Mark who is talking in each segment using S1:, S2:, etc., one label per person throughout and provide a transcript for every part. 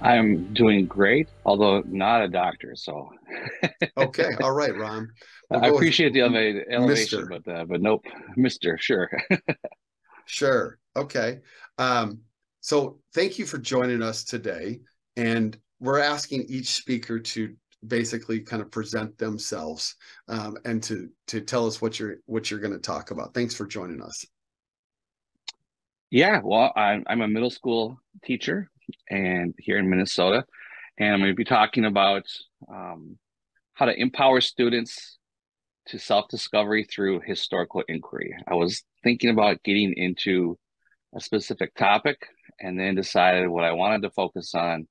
S1: I'm doing great, although not a doctor. So
S2: Okay, all right, Ron. We'll
S1: I
S2: go with
S1: appreciate the elevation,
S2: Mr.
S1: but nope, Mister. Sure.
S2: Sure. Okay. Um, so thank you for joining us today. And we're asking each speaker to basically kind of present themselves and to tell us what you're going to talk about. Thanks for joining us.
S1: Yeah. Well, I'm a middle school teacher, and here in Minnesota, and I'm going to be talking about um, how to empower students to self-discovery through historical inquiry. I was thinking about getting into a specific topic, and then decided what I wanted to focus on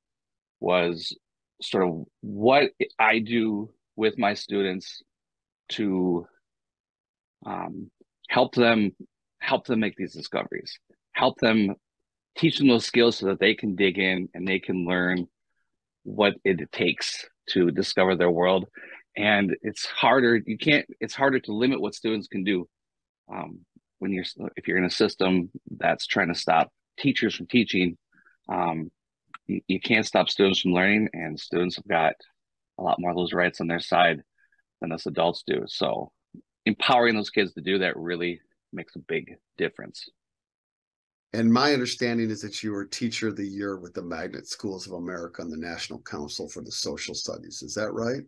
S1: was sort of what I do with my students to um, help them help them make these discoveries, help them teach them those skills so that they can dig in and they can learn what it takes to discover their world. And it's harder. You can't. It's harder to limit what students can do um, when you're if you're in a system that's trying to stop teachers from teaching. Um, you can't stop students from learning, and students have got a lot more of those rights on their side than us adults do. So empowering those kids to do that really makes a big difference.
S2: And my understanding is that you were Teacher of the Year with the Magnet Schools of America and the National Council for the Social Studies. Is that right?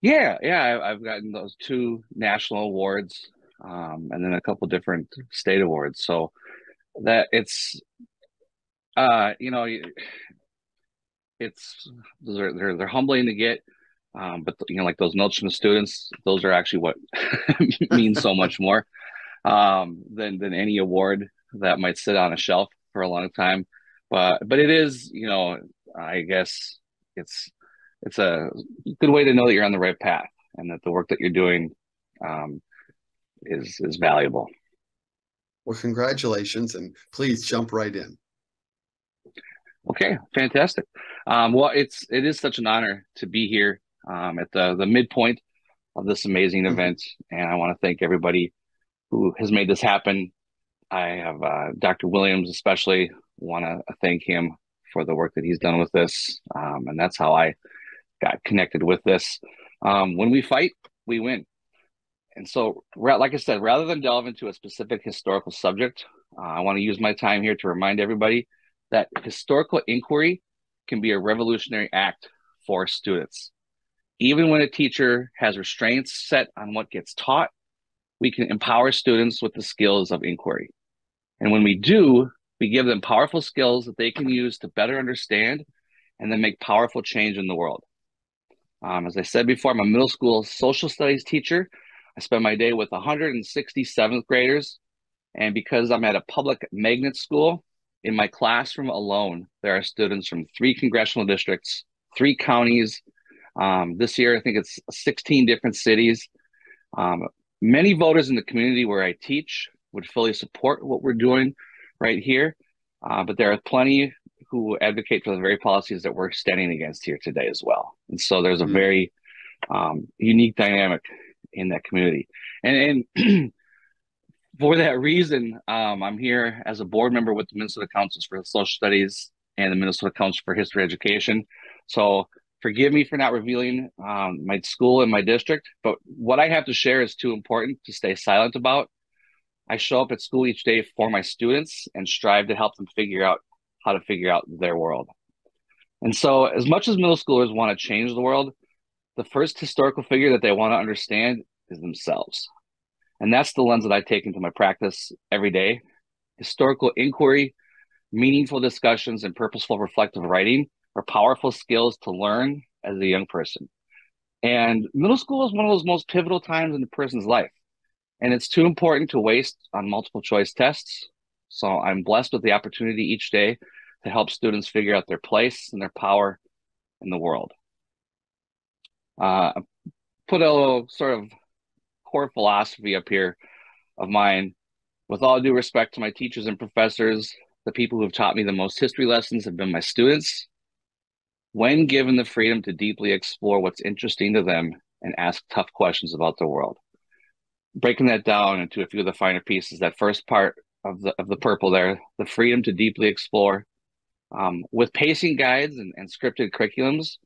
S1: Yeah, I've gotten those two national awards, and then a couple different state awards. So that it's you know it's they're humbling to get, but you know, like those notes from the students, those are actually what mean so much more than any award that might sit on a shelf for a long time. But it is, you know, I guess it's it's a good way to know that you're on the right path and that the work that you're doing um, is valuable.
S2: Well, congratulations, and please jump right in.
S1: Okay, fantastic. Well, it is such an honor to be here at the midpoint of this amazing event, and I want to thank everybody who has made this happen. I have Dr. Williams, especially want to thank him for the work that he's done with this, and that's how I got connected with this. When we fight, we win. And so, like I said, rather than delve into a specific historical subject, I want to use my time here to remind everybody that historical inquiry can be a revolutionary act for students. Even when a teacher has restraints set on what gets taught, we can empower students with the skills of inquiry. And when we do, we give them powerful skills that they can use to better understand and then make powerful change in the world. As I said before, I'm a middle school social studies teacher. I spend my day with 167th graders. And because I'm at a public magnet school, in my classroom alone, there are students from 3 congressional districts, 3 counties. This year, I think it's 16 different cities. Um, Many voters in the community where I teach would fully support what we're doing right here. But there are plenty who advocate for the very policies that we're standing against here today as well. And so there's a
S2: Mm.
S1: very unique dynamic in that community. And for that reason, I'm here as a board member with the Minnesota Councils for Social Studies and the Minnesota Council for History Education. So forgive me for not revealing my school and my district, but what I have to share is too important to stay silent about. I show up at school each day for my students and strive to help them figure out how to figure out their world. And so, as much as middle schoolers want to change the world, the first historical figure that they want to understand is themselves. And that's the lens that I take into my practice every day. Historical inquiry, meaningful discussions, and purposeful reflective writing are powerful skills to learn as a young person. And middle school is one of those most pivotal times in a person's life. And it's too important to waste on multiple choice tests. So I'm blessed with the opportunity each day to help students figure out their place and their power in the world. Uh, put a little sort of core philosophy up here of mine. With all due respect to my teachers and professors, the people who have taught me the most history lessons have been my students. When given the freedom to deeply explore what's interesting to them and ask tough questions about the world. Breaking that down into a few of the finer pieces, that first part of the purple there, the freedom to deeply explore. With pacing guides and scripted curriculums,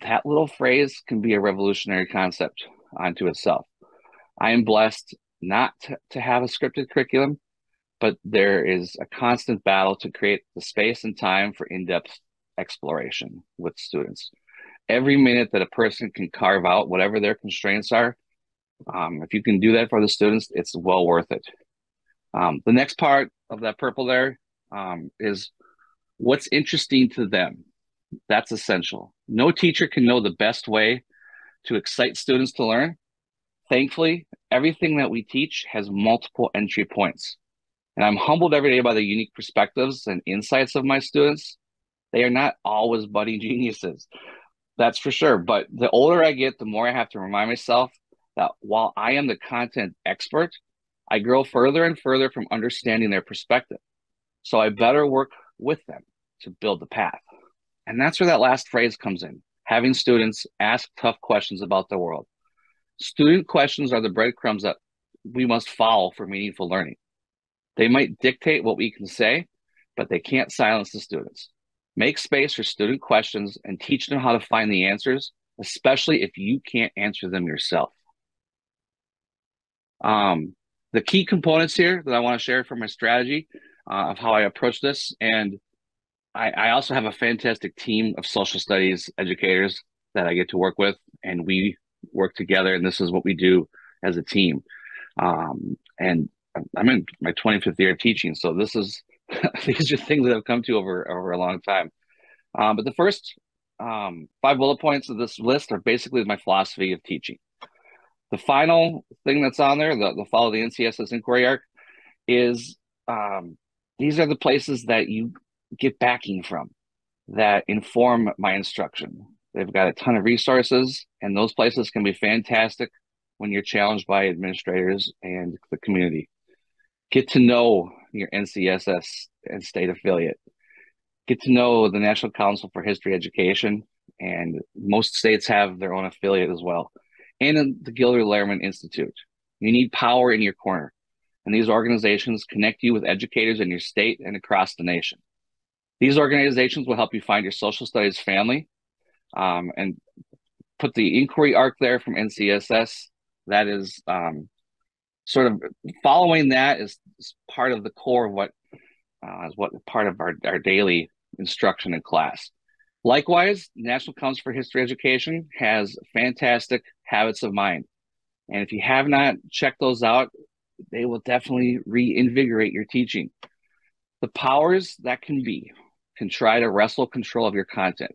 S1: that little phrase can be a revolutionary concept unto itself. I am blessed not to have a scripted curriculum, but there is a constant battle to create the space and time for in-depth exploration with students. Every minute that a person can carve out whatever their constraints are, if you can do that for the students, it's well worth it. The next part of that purple there is what's interesting to them. That's essential. No teacher can know the best way to excite students to learn. Thankfully, everything that we teach has multiple entry points. And I'm humbled every day by the unique perspectives and insights of my students. They are not always budding geniuses, that's for sure. But the older I get, the more I have to remind myself that while I am the content expert, I grow further and further from understanding their perspective. So I better work with them to build the path. And that's where that last phrase comes in, having students ask tough questions about the world. Student questions are the breadcrumbs that we must follow for meaningful learning. They might dictate what we can say, but they can't silence the students. Make space for student questions and teach them how to find the answers, especially if you can't answer them yourself. The key components here that I want to share for my strategy of how I approach this, and I also have a fantastic team of social studies educators that I get to work with, and we work together, and this is what we do as a team. And I'm in my 25th year of teaching, so this is these are things that I've come to over a long time. But the first 5 bullet points of this list are basically my philosophy of teaching. The final thing that's on there, the follow the NCSS inquiry arc, is these are the places that you get backing from that inform my instruction. They've got a ton of resources, and those places can be fantastic when you're challenged by administrators and the community. Get to know your NCSS and state affiliate. Get to know the National Council for History Education, and most states have their own affiliate as well, and the Gilder Lehrman Institute. You need power in your corner, and these organizations connect you with educators in your state and across the nation. These organizations will help you find your social studies family, and put the inquiry arc there from NCSS. That is sort of following that is part of the core of what is what part of our daily instruction in class. Likewise, National Council for History Education has fantastic habits of mind. And if you have not checked those out, they will definitely reinvigorate your teaching. The powers that can try to wrestle control of your content.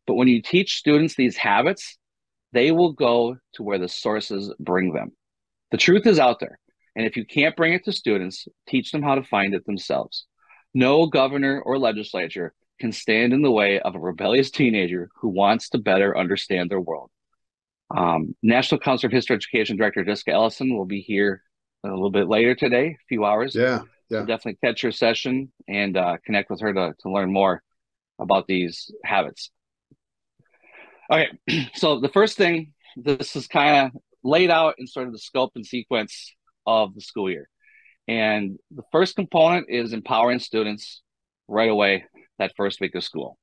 S1: But when you teach students these habits, they will go to where the sources bring them. The truth is out there. And if you can't bring it to students, teach them how to find it themselves. No governor or legislature can stand in the way of a rebellious teenager who wants to better understand their world. National Council of History Education Director Jessica Ellison will be here a little bit later today, a few hours.
S2: Yeah.
S1: So definitely catch her session and connect with her to learn more about these habits. Okay, so the first thing, this is kind of laid out in sort of the scope and sequence of the school year. And the first component is empowering students right away that first week of school.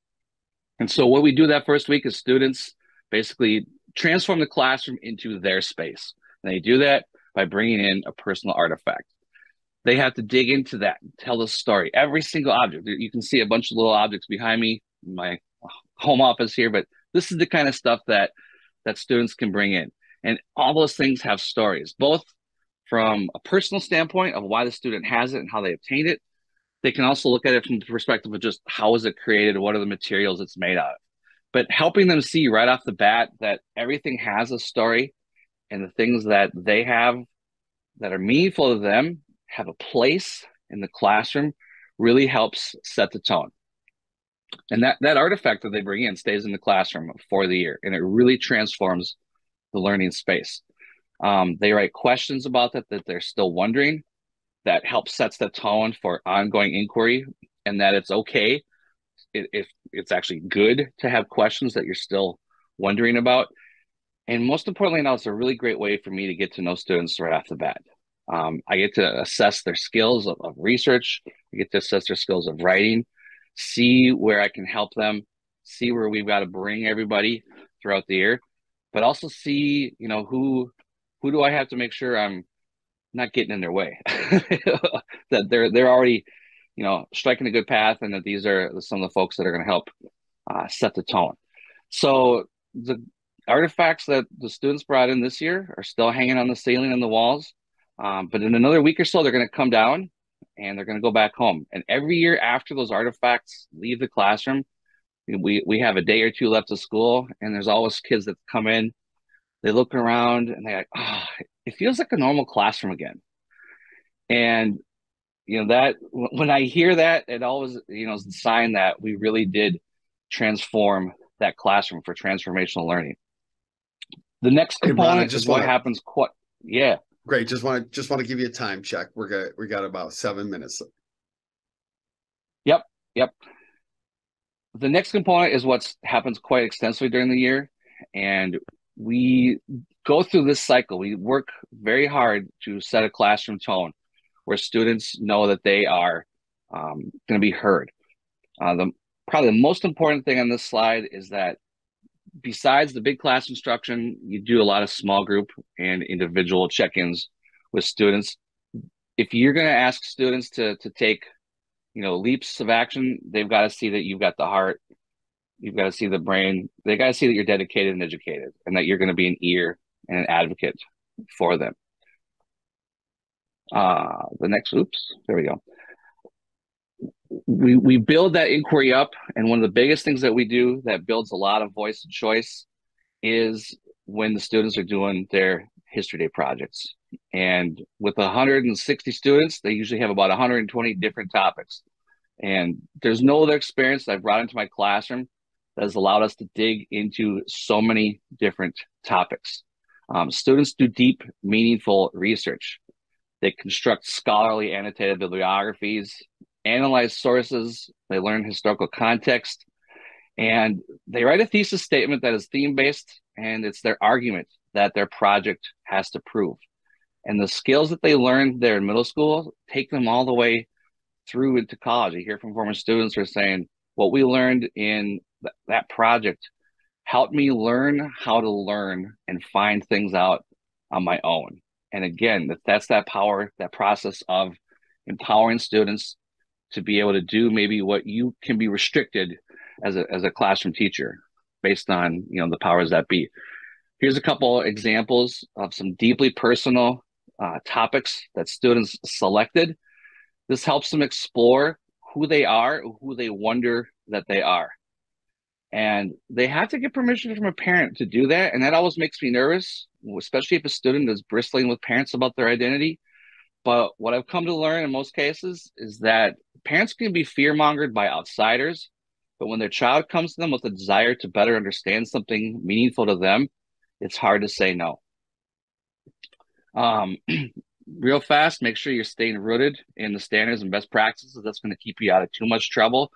S1: And so what we do that first week is students basically transform the classroom into their space. And they do that by bringing in a personal artifact. They have to dig into that, tell the story. Every single object, you can see a bunch of little objects behind me, in my home office here, but this is the kind of stuff that students can bring in. And all those things have stories, both from a personal standpoint of why the student has it and how they obtained it. They can also look at it from the perspective of just how is it created, what are the materials it's made out of. But helping them see right off the bat that everything has a story, and the things that they have that are meaningful to them have a place in the classroom really helps set the tone. And that artifact that they bring in stays in the classroom for the year, and it really transforms the learning space. They write questions about that they're still wondering. That helps sets the tone for ongoing inquiry, and that it's okay if it's actually good to have questions that you're still wondering about. And most importantly, now it's a really great way for me to get to know students right off the bat. I get to assess their skills of research. I get to assess their skills of writing. see where I can help them, see where we've got to bring everybody throughout the year, but also see, who do I have to make sure I'm not getting in their way, that they're already, striking a good path, and that these are some of the folks that are going to help set the tone. So the artifacts that the students brought in this year are still hanging on the ceiling and the walls. But in another week or so, they're going to come down and they're going to go back home. And every year after those artifacts leave the classroom, we have a day or two left of school, and there's always kids that come in, they look around and they're like, oh, it feels like a normal classroom again. And that when I hear that, it always, is a sign that we really did transform that classroom for transformational learning. The next
S2: Hey, Ron, I
S1: component is
S2: just
S1: what
S2: want to
S1: happens. Yeah.
S2: great. Just want to give you a time check. We got about 7 minutes.
S1: Yep. Yep. The next component is what happens quite extensively during the year. And we go through this cycle. We work very hard to set a classroom tone where students know that they are going to be heard. Probably the most important thing on this slide is that besides the big class instruction, you do a lot of small group and individual check-ins with students. If you're going to ask students to take, leaps of action, they've got to see that you've got the heart, you've got to see the brain, they got to see that you're dedicated and educated, and that you're going to be an ear and an advocate for them. There we go. We build that inquiry up, and one of the biggest things that we do that builds a lot of voice and choice is when the students are doing their History Day projects. And with 160 students, they usually have about 120 different topics. And there's no other experience that I've brought into my classroom that has allowed us to dig into so many different topics. Students do deep, meaningful research. They construct scholarly annotated bibliographies, analyze sources, they learn historical context, and they write a thesis statement that is theme-based, and it's their argument that their project has to prove. And the skills that they learned there in middle school take them all the way through into college. You hear from former students who are saying, what we learned in that project helped me learn how to learn and find things out on my own. And again, that's that power, that process of empowering students to be able to do maybe what you can be restricted as a classroom teacher based on, the powers that be. Here's a couple examples of some deeply personal topics that students selected. This helps them explore who they are, who they wonder that they are. And they have to get permission from a parent to do that. And that always makes me nervous, especially if a student is bristling with parents about their identity. But what I've come to learn in most cases is that parents can be fear-mongered by outsiders, but when their child comes to them with a desire to better understand something meaningful to them, it's hard to say no. Real fast, make sure you're staying rooted in the standards and best practices. That's going to keep you out of too much trouble.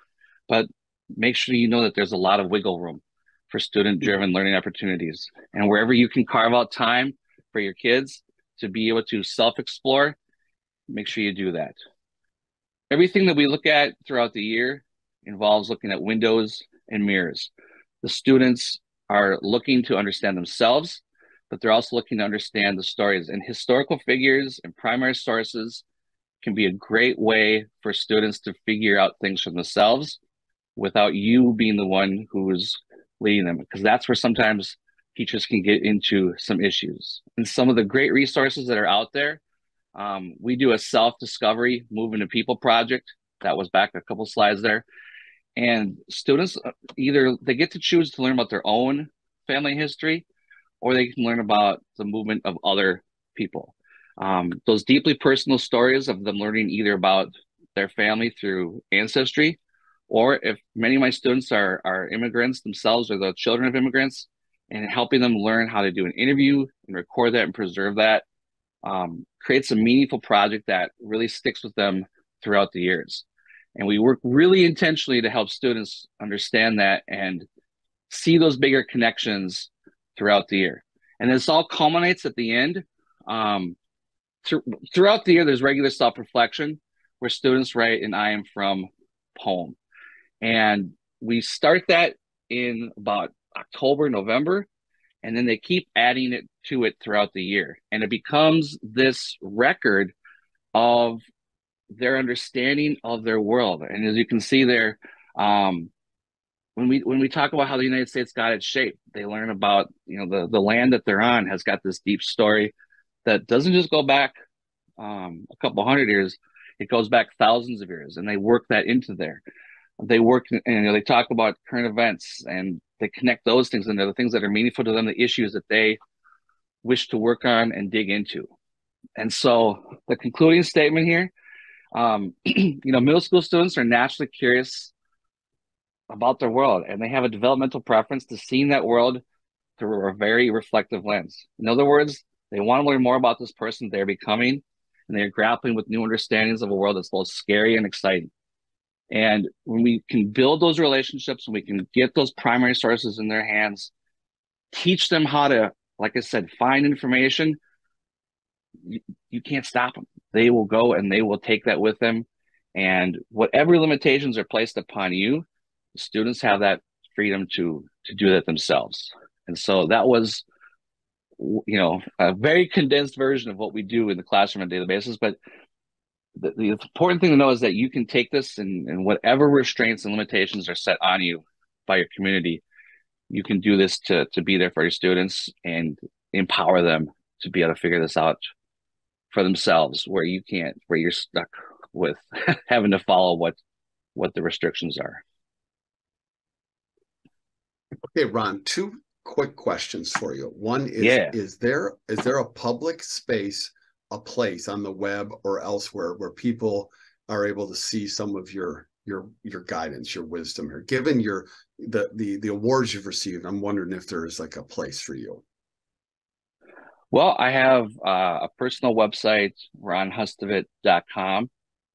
S1: But make sure you know that there's a lot of wiggle room for student-driven learning opportunities. And wherever you can carve out time for your kids to be able to self-explore, make sure you do that. Everything that we look at throughout the year involves looking at windows and mirrors. The students are looking to understand themselves, but they're also looking to understand the stories. And historical figures and primary sources can be a great way for students to figure out things for themselves without you being the one who's leading them, because that's where sometimes teachers can get into some issues. And some of the great resources that are out there, we do a self-discovery moving to people project. That was back a couple slides there. And students, either they get to choose to learn about their own family history, or they can learn about the movement of other people. Those deeply personal stories of them learning either about their family through ancestry, or if many of my students are immigrants themselves or the children of immigrants, and helping them learn how to do an interview and record that and preserve that, creates a meaningful project that really sticks with them throughout the years. And we work really intentionally to help students understand that and see those bigger connections throughout the year. And this all culminates at the end. Throughout the year, there's regular self-reflection where students write an I am from poem. And we start that in about October, November, and then they keep adding it to it throughout the year. And it becomes this record of their understanding of their world. And as you can see there, um, when we talk about how the United States got its shape, they learn about, the land that they're on has got this deep story that doesn't just go back a couple hundred years. It goes back thousands of years, and they work that into there. They work and they talk about current events, and they connect those things into the things that are meaningful to them, the issues that they wish to work on and dig into. And so the concluding statement here, middle school students are naturally curious about their world, and they have a developmental preference to seeing that world through a very reflective lens. In other words, they want to learn more about this person they're becoming, and they're grappling with new understandings of a world that's both scary and exciting. And when we can build those relationships, and we can get those primary sources in their hands, teach them how to, like I said, find information, you can't stop them. They will go and they will take that with them. And whatever limitations are placed upon you, students have that freedom to do that themselves. And so that was, a very condensed version of what we do in the classroom on a daily basis. But the important thing to know is that you can take this, and whatever restraints and limitations are set on you by your community, you can do this to be there for your students and empower them to be able to figure this out for themselves, where you can't, where you're stuck with having to follow what the restrictions are.
S2: Okay, Ron, two quick questions for you. One is,
S1: Yeah.
S2: is there a public space, a place on the web or elsewhere where people are able to see some of your guidance, your wisdom here? Given the awards you've received, I'm wondering if there is like a place for you.
S1: Well, I have a personal website, ronhustvedt.com,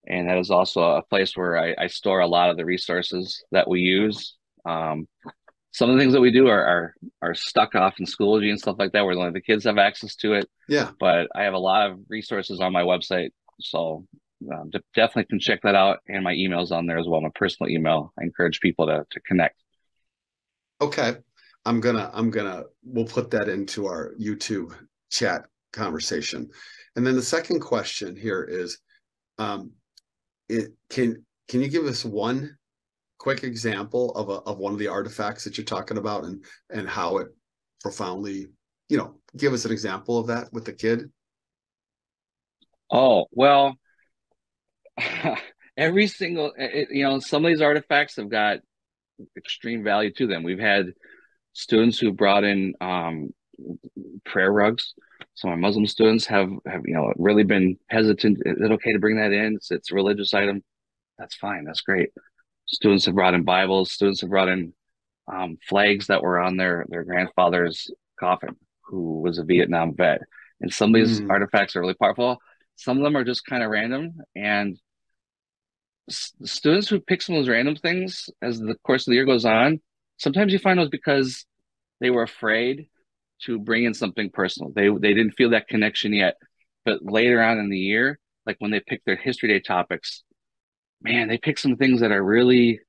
S1: and that is also a place where I store a lot of the resources that we use. Some of the things that we do are stuck off in Schoology and stuff like that, where only the kids have access to it.
S2: Yeah.
S1: But I have a lot of resources on my website, so definitely can check that out. And my email's on there as well, my personal email. I encourage people to connect.
S2: Okay. We'll put that into our YouTube chat conversation. And then the second question here is, can you give us one quick example of one of the artifacts that you're talking about, and how it profoundly, give us an example of that with the kid?
S1: Oh, well, every single, some of these artifacts have got extreme value to them. We've had students who brought in prayer rugs. So my Muslim students have really been hesitant. Is it okay to bring that in? It's a religious item. That's fine. That's great. Students have brought in Bibles. Students have brought in flags that were on their grandfather's coffin, who was a Vietnam vet. And some of these artifacts are really powerful. Some of them are just kind of random. And students who pick some of those random things as the course of the year goes on, sometimes you find those because they were afraid to bring in something personal. They didn't feel that connection yet. But later on in the year, like when they pick their History Day topics, man, they pick some things that are really,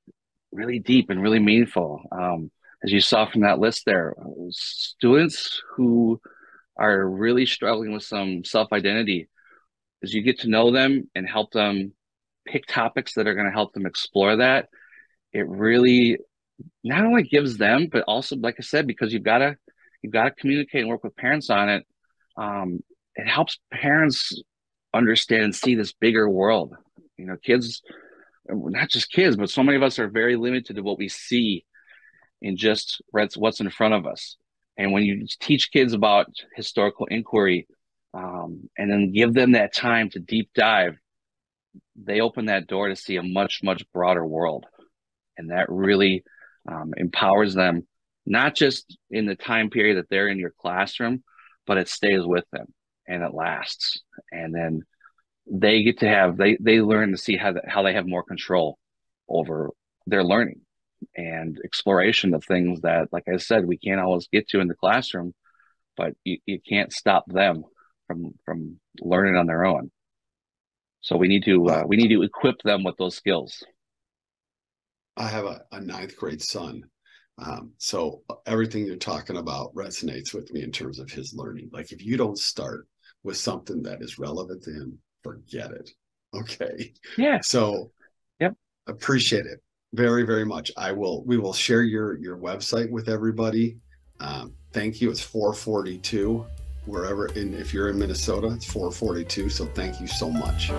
S1: really deep and really meaningful. As you saw from that list there, students who are really struggling with some self-identity, as you get to know them and help them pick topics that are going to help them explore that, it really not only gives them, but also, like I said, because you've got to communicate and work with parents on it. It helps parents understand and see this bigger world. Kids, not just kids, but so many of us are very limited to what we see in just what's in front of us. And when you teach kids about historical inquiry, and then give them that time to deep dive, they open that door to see a much, much broader world. And that really empowers them, not just in the time period that they're in your classroom, but it stays with them and it lasts. And then they get to they learn to see how they have more control over their learning and exploration of things that, like I said, we can't always get to in the classroom, but you can't stop them from learning on their own. So we need to equip them with those skills.
S2: I have a ninth grade son. So everything you're talking about resonates with me in terms of his learning. Like if you don't start with something that is relevant to him, forget it. Okay.
S1: Yeah.
S2: So
S1: Yep.
S2: appreciate it very, very much. We will share your website with everybody. Thank you. It's 442 wherever, and if you're in Minnesota, it's 442. So thank you so much.